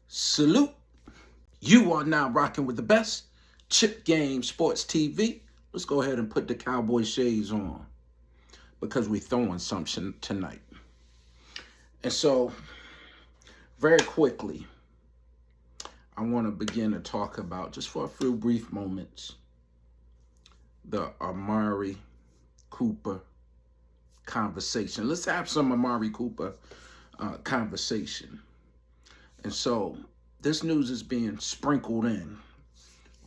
Salute. You are now rocking with the best Chip Game Sports TV. Let's go ahead and put the Cowboy shades on because we're throwing something tonight. And so, very quickly, I want to begin to talk about, just for a few brief moments, the Amari Cooper conversation. Let's have some Amari Cooper conversation. And so this news is being sprinkled in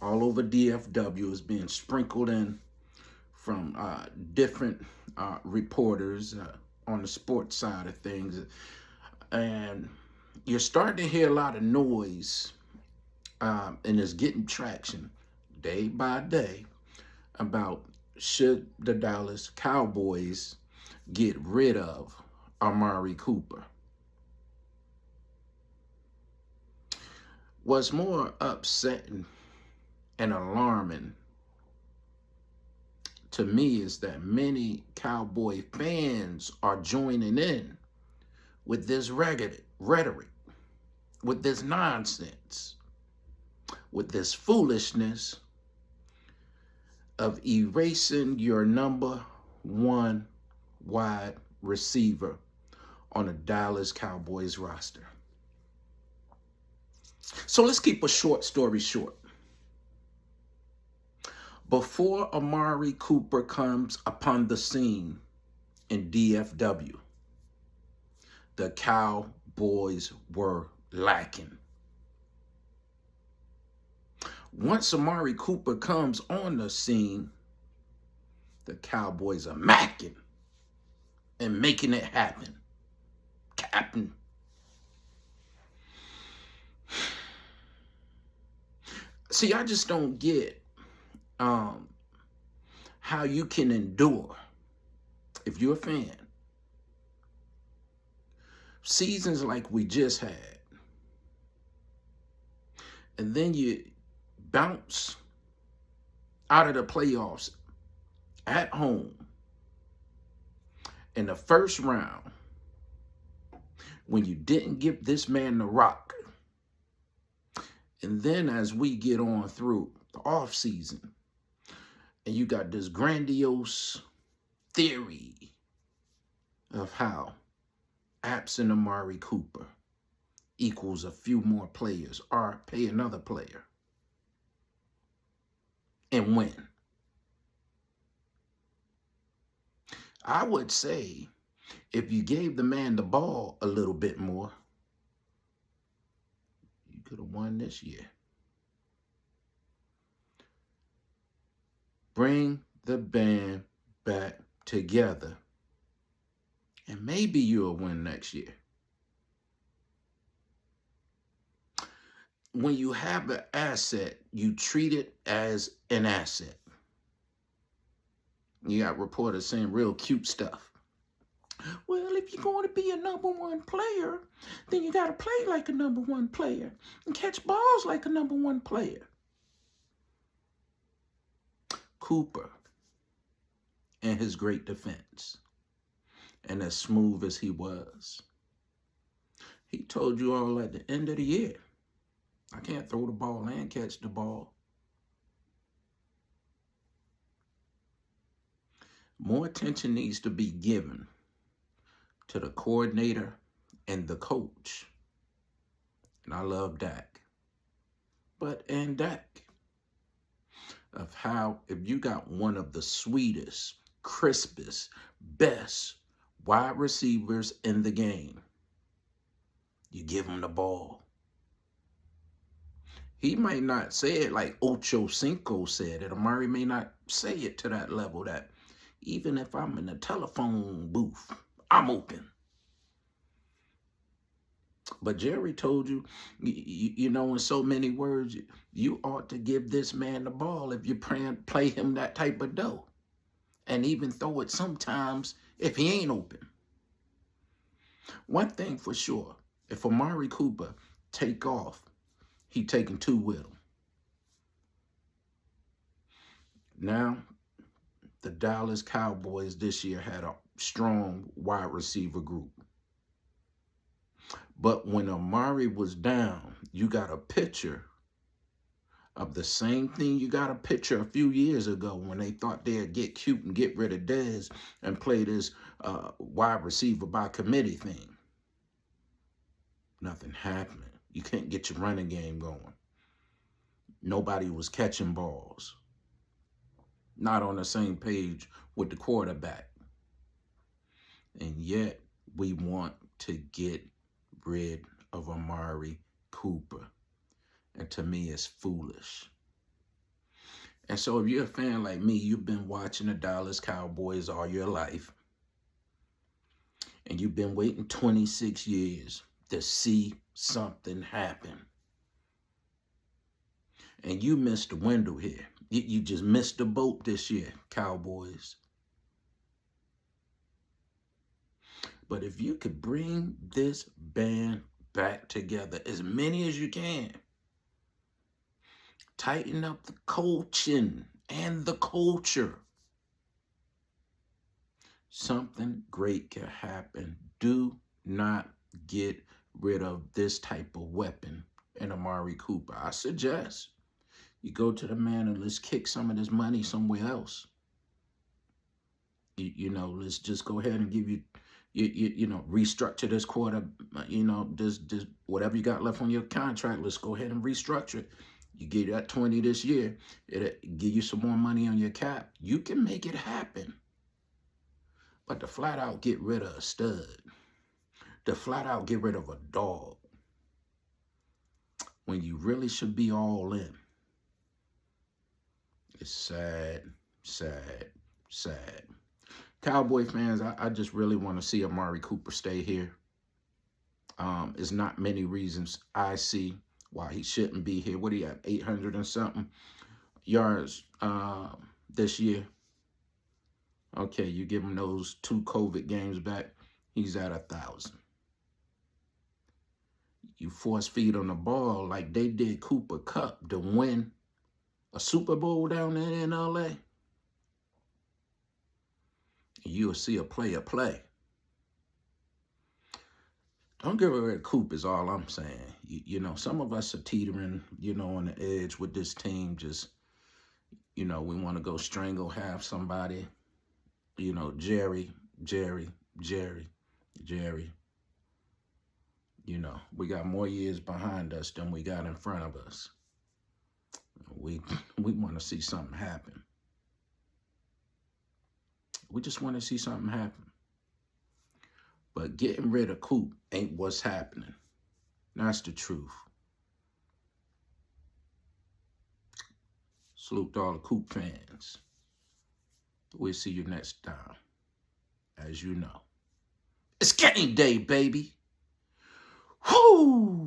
all over DFW. Is being sprinkled in from different reporters on the sports side of things. And you're starting to hear a lot of noise, and it's getting traction day by day about should the Dallas Cowboys get rid of Amari Cooper. What's more upsetting and alarming to me is that many Cowboy fans are joining in with this rhetoric, with this nonsense, with this foolishness of erasing your number one wide receiver on a Dallas Cowboys roster. So let's keep a short story short. Before Amari Cooper comes upon the scene in DFW, the Cowboys were lacking. Once Amari Cooper comes on the scene, the Cowboys are macking and making it happen. Captain. See, I just don't get how you can endure, if you're a fan, seasons like we just had, and then you bounce out of the playoffs at home in the first round when you didn't give this man the rock. And then as we get on through the off season, and you got this grandiose theory of how absent Amari Cooper equals a few more players or pay another player and win. I would say if you gave the man the ball a little bit more, you could have won this year. Bring the band back together, and maybe you'll win next year. When you have an asset, you treat it as an asset. You got reporters saying real cute stuff. Well, if you're going to be a number one player, then you got to play like a number one player and catch balls like a number one player. Cooper and his great defense, and as smooth as he was, he told you all at the end of the year, I can't throw the ball and catch the ball. More attention needs to be given to the coordinator and the coach. And I love Dak. But in Dak, of how if you got one of the sweetest, crispest, best wide receivers in the game, you give him the ball. He might not say it like Ocho Cinco said it. Amari may not say it to that level that even if I'm in a telephone booth, I'm open. But Jerry told you, you know, in so many words, you ought to give this man the ball if you play him that type of dough. And even throw it sometimes if he ain't open. One thing for sure, if Amari Cooper take off, he taking two with him. Now, the Dallas Cowboys this year had a strong wide receiver group. But when Amari was down, you got a picture of the same thing you got a picture a few years ago when they thought they'd get cute and get rid of Dez and play this wide receiver by committee thing. Nothing happening. You can't get your running game going. Nobody was catching balls. Not on the same page with the quarterback. And yet, we want to get rid of Amari Cooper. And to me, it's foolish. And so if you're a fan like me, you've been watching the Dallas Cowboys all your life. And you've been waiting 26 years to see something happen. And you missed the window here. You just missed the boat this year, Cowboys. But if you could bring this band back together, as many as you can, tighten up the coaching and the culture, something great can happen. Do not get rid of this type of weapon in Amari Cooper. I suggest you go to the man and let's kick some of this money somewhere else. Let's just go ahead and give you restructure this quarter, this whatever you got left on your contract, let's go ahead and restructure it. You get that 20 this year, it'll give you some more money on your cap. You can make it happen. But to flat out get rid of a stud, to flat out get rid of a dog, when you really should be all in, it's sad, sad, sad. Cowboy fans, I just really want to see Amari Cooper stay here. There's not many reasons I see why he shouldn't be here. What do you have, 800 and something yards this year? Okay, you give him those 2 COVID games back, he's at 1,000. You force feed on the ball like they did Cooper Kupp to win a Super Bowl down there in LA. You'll see a player play. Don't get rid of Coop is all I'm saying. Some of us are teetering, on the edge with this team. Just, we want to go strangle half somebody. Jerry. We got more years behind us than we got in front of us. We want to see something happen. We just want to see something happen. But getting rid of Coop ain't what's happening. That's the truth. Salute to all the Coop fans. We'll see you next time. As you know, it's game day, baby. Whoo!